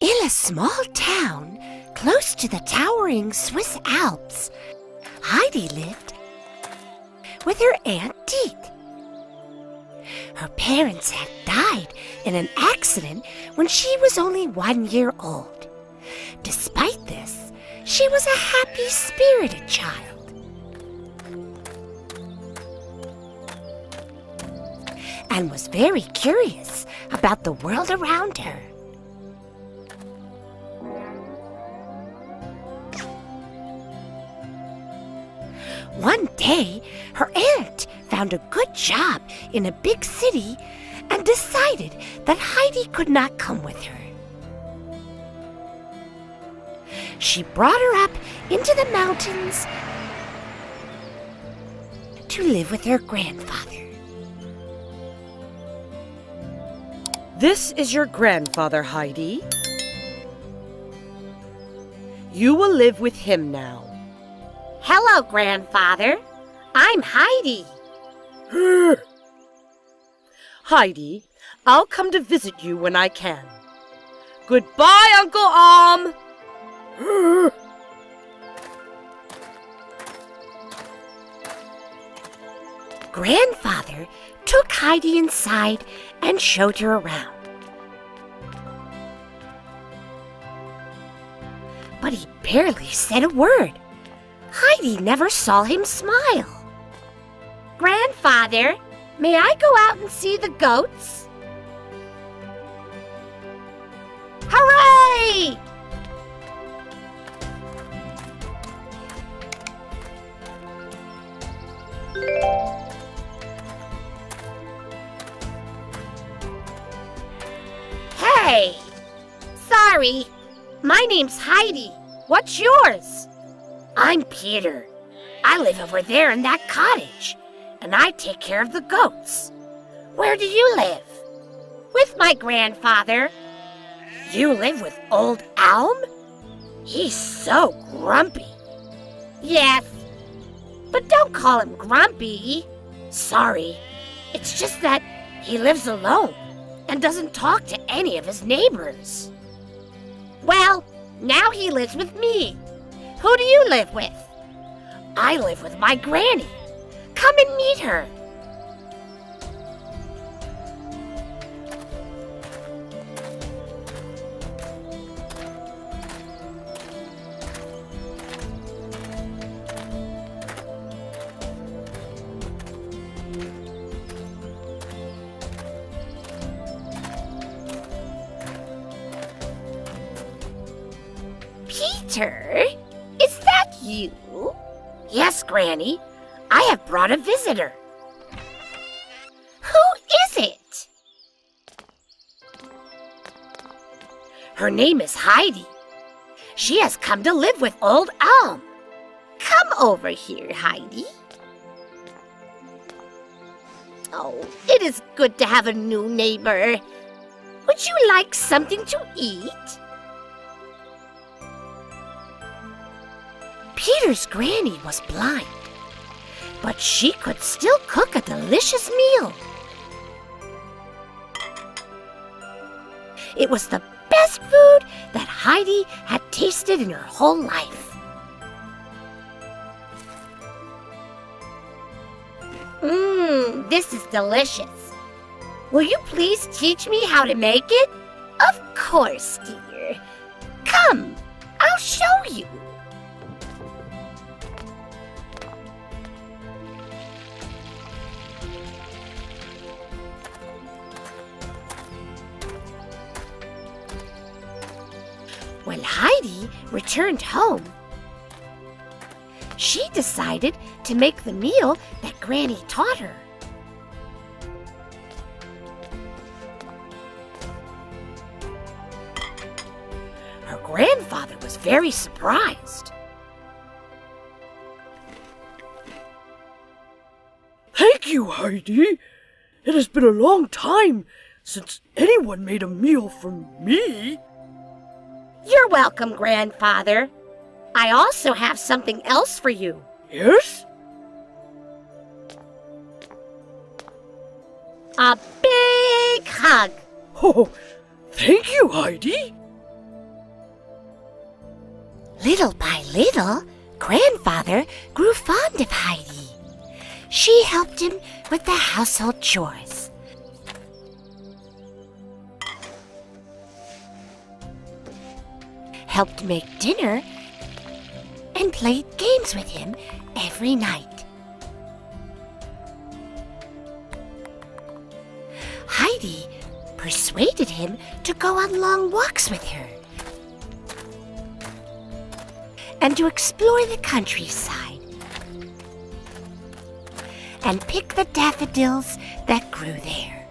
In a small town close to the towering Swiss Alps, Heidi lived with her Aunt Dete. Her parents had died in an accident when she was only 1 year old. Despite this, she was a happy-spirited child. And was very curious about the world around her. One day, her aunt found a good job in a big city and decided that Heidi could not come with her. She brought her up into the mountains to live with her grandfather. This is your grandfather, Heidi. You will live with him now. Hello, Grandfather. I'm Heidi. Heidi, I'll come to visit you when I can. Goodbye, Uncle Alm. Grandfather took Heidi inside and showed her around. But he barely said a word. Heidi never saw him smile. Grandfather, may I go out and see the goats? Hooray! Hey! Sorry, my name's Heidi. What's yours? I'm Peter. I live over there in that cottage, and I take care of the goats. Where do you live? With my grandfather. You live with Old Alm? He's so grumpy. Yes, but don't call him grumpy. Sorry, it's just that he lives alone and doesn't talk to any of his neighbors. Well, now he lives with me. Who do you live with? I live with my granny. Come and meet her. Peter? Is that you? Yes, Granny. I have brought a visitor. Who is it? Her name is Heidi. She has come to live with Old Alm. Come over here, Heidi. Oh, it is good to have a new neighbor. Would you like something to eat? Peter's granny was blind, but she could still cook a delicious meal. It was the best food that Heidi had tasted in her whole life. This is delicious. Will you please teach me how to make it? Of course, dear. Come, I'll show you. When Heidi returned home, she decided to make the meal that Granny taught her. Her grandfather was very surprised. Thank you, Heidi. It has been a long time since anyone made a meal for me. You're welcome, Grandfather. I also have something else for you. Yes? A big hug. Oh, thank you, Heidi. Little by little, Grandfather grew fond of Heidi. She helped him with the household chores. Helped make dinner and played games with him every night. Heidi persuaded him to go on long walks with her and to explore the countryside and pick the daffodils that grew there.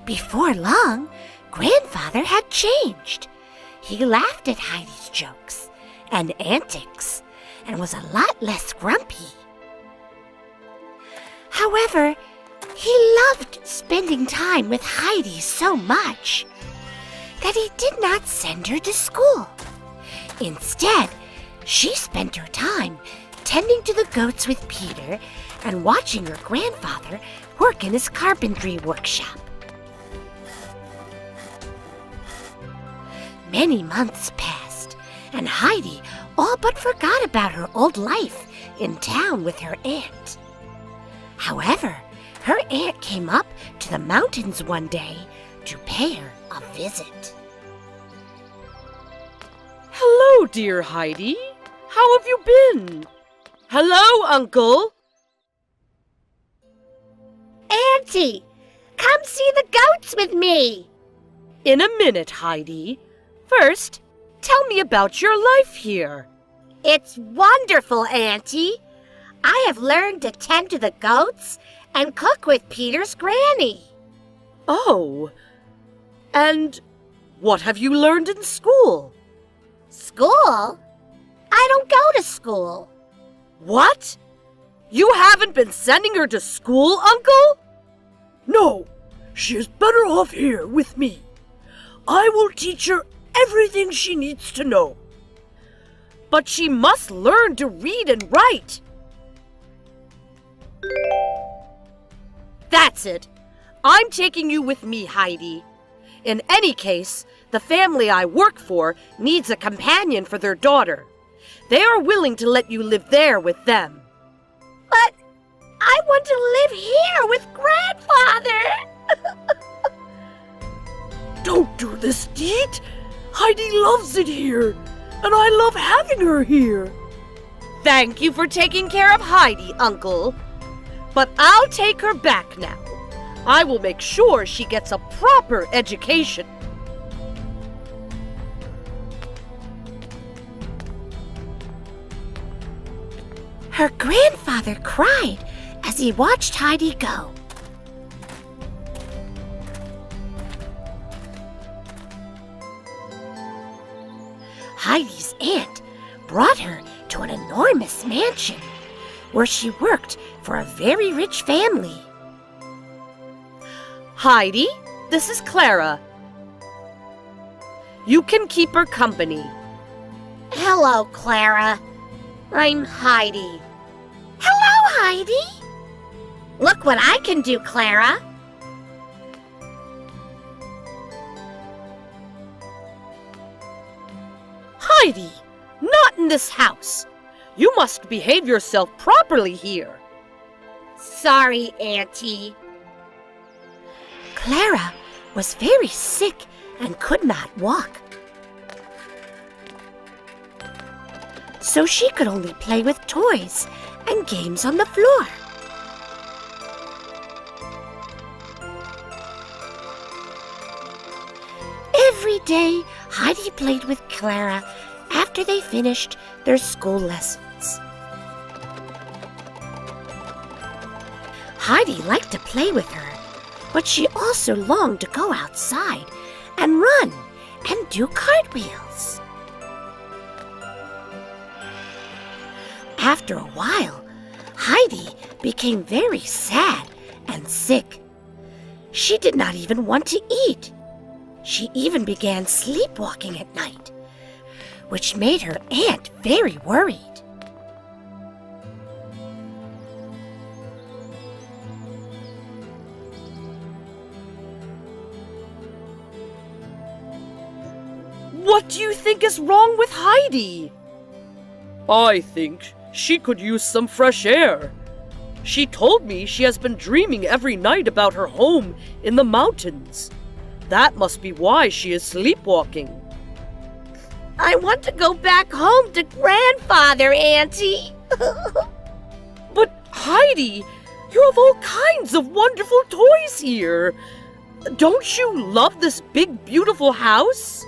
Before long, Grandfather had changed. He laughed at Heidi's jokes and antics and was a lot less grumpy. However, he loved spending time with Heidi so much that he did not send her to school. Instead, she spent her time tending to the goats with Peter and watching her grandfather work in his carpentry workshop. Many months passed, and Heidi all but forgot about her old life in town with her aunt. However, her aunt came up to the mountains one day to pay her a visit. Hello, dear Heidi. How have you been? Hello, Uncle. Auntie, come see the goats with me. In a minute, Heidi. First, tell me about your life here. It's wonderful, Auntie. I have learned to tend to the goats and cook with Peter's granny. Oh, and what have you learned in school? School? I don't go to school. What? You haven't been sending her to school, Uncle? No, she is better off here with me. I will teach her everything she needs to know. But she must learn to read and write. That's it. I'm taking you with me, Heidi. In any case, the family I work for needs a companion for their daughter. They are willing to let you live there with them. But I want to live here with Grandfather. Don't do this, Deet. Heidi loves it here, and I love having her here. Thank you for taking care of Heidi, Uncle. But I'll take her back now. I will make sure she gets a proper education. Her grandfather cried as he watched Heidi go. Heidi's aunt brought her to an enormous mansion where she worked for a very rich family. Heidi, this is Clara. You can keep her company. Hello, Clara. I'm Heidi. Hello, Heidi. Look what I can do, Clara. Heidi, not in this house. You must behave yourself properly here. Sorry, Auntie. Clara was very sick and could not walk. So she could only play with toys and games on the floor. Every day, Heidi played with Clara after they finished their school lessons. Heidi liked to play with her, but she also longed to go outside and run and do cartwheels. After a while, Heidi became very sad and sick. She did not even want to eat. She even began sleepwalking at night, which made her aunt very worried. What do you think is wrong with Heidi? I think she could use some fresh air. She told me she has been dreaming every night about her home in the mountains. That must be why she is sleepwalking. I want to go back home to Grandfather, Auntie. But Heidi, you have all kinds of wonderful toys here. Don't you love this big, beautiful house?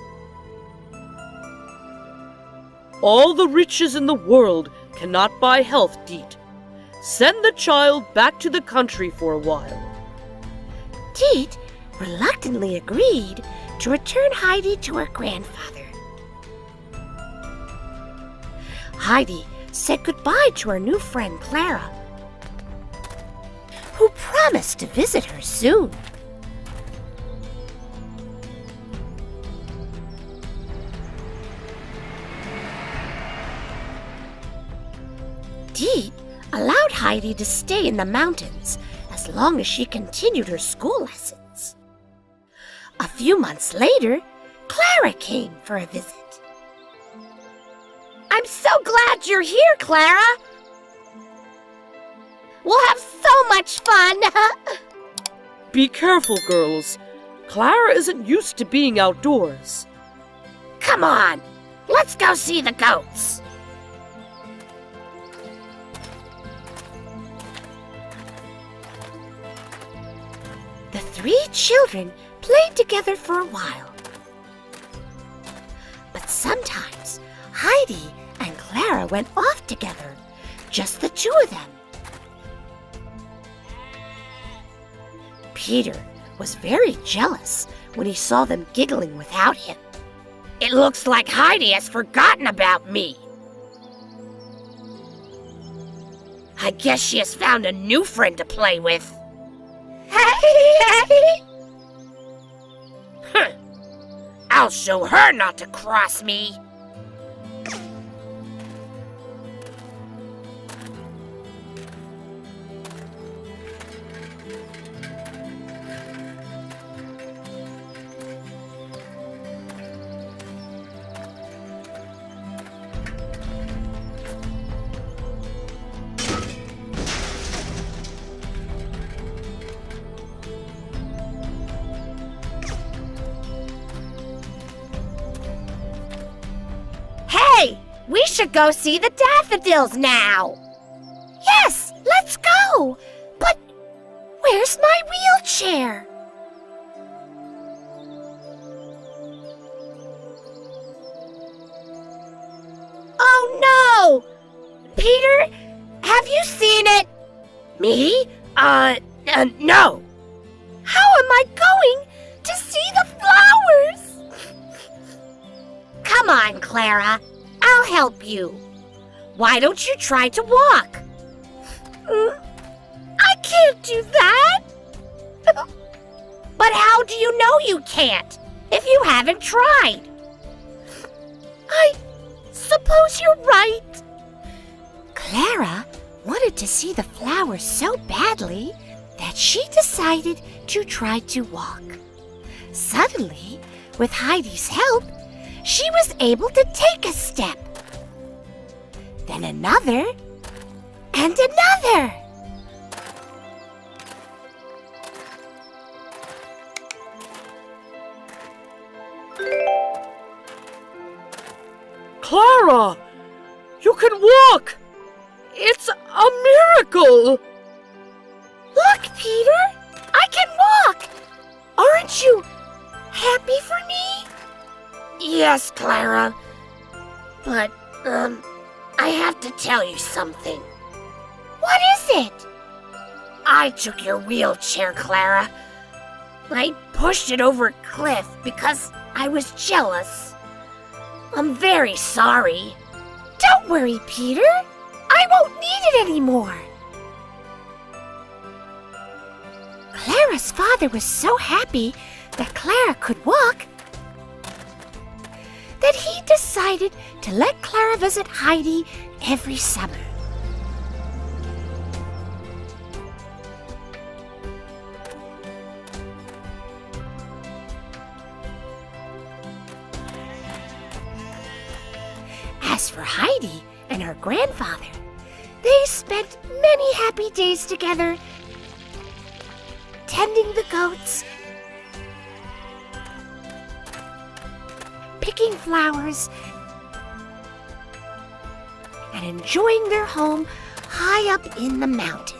All the riches in the world cannot buy health, Deet. Send the child back to the country for a while. Deet reluctantly agreed to return Heidi to her grandfather. Heidi said goodbye to her new friend Clara, who promised to visit her soon. Deet allowed Heidi to stay in the mountains as long as she continued her school lessons. A few months later, Clara came for a visit. I'm so glad you're here, Clara. We'll have so much fun. Be careful, girls. Clara isn't used to being outdoors. Come on, let's go see the goats. The three children played together for a while. But sometimes Heidi and Clara went off together, just the two of them. Peter was very jealous when he saw them giggling without him. It looks like Heidi has forgotten about me. I guess she has found a new friend to play with. Huh. I'll show her not to cross me. Hey, we should go see the daffodils now. Yes, let's go. But where's my wheelchair? Oh no! Peter, have you seen it? Me? No. How am I going to see the flowers? Come on, Clara. I'll help you. Why don't you try to walk? I can't do that. But how do you know you can't if you haven't tried? I suppose you're right. Clara wanted to see the flowers so badly that she decided to try to walk. Suddenly, with Heidi's help, she was able to take a step. Then another, and another. Clara! You can walk! It's a miracle! Look, Peter! I can walk! Aren't you happy for me? Yes, Clara. But, I have to tell you something. What is it? I took your wheelchair, Clara. I pushed it over a cliff because I was jealous. I'm very sorry. Don't worry, Peter. I won't need it anymore. Clara's father was so happy that Clara could walk that he decided to let Clara visit Heidi every summer. As for Heidi and her grandfather, they spent many happy days together, tending the goats, picking flowers, and enjoying their home high up in the mountains.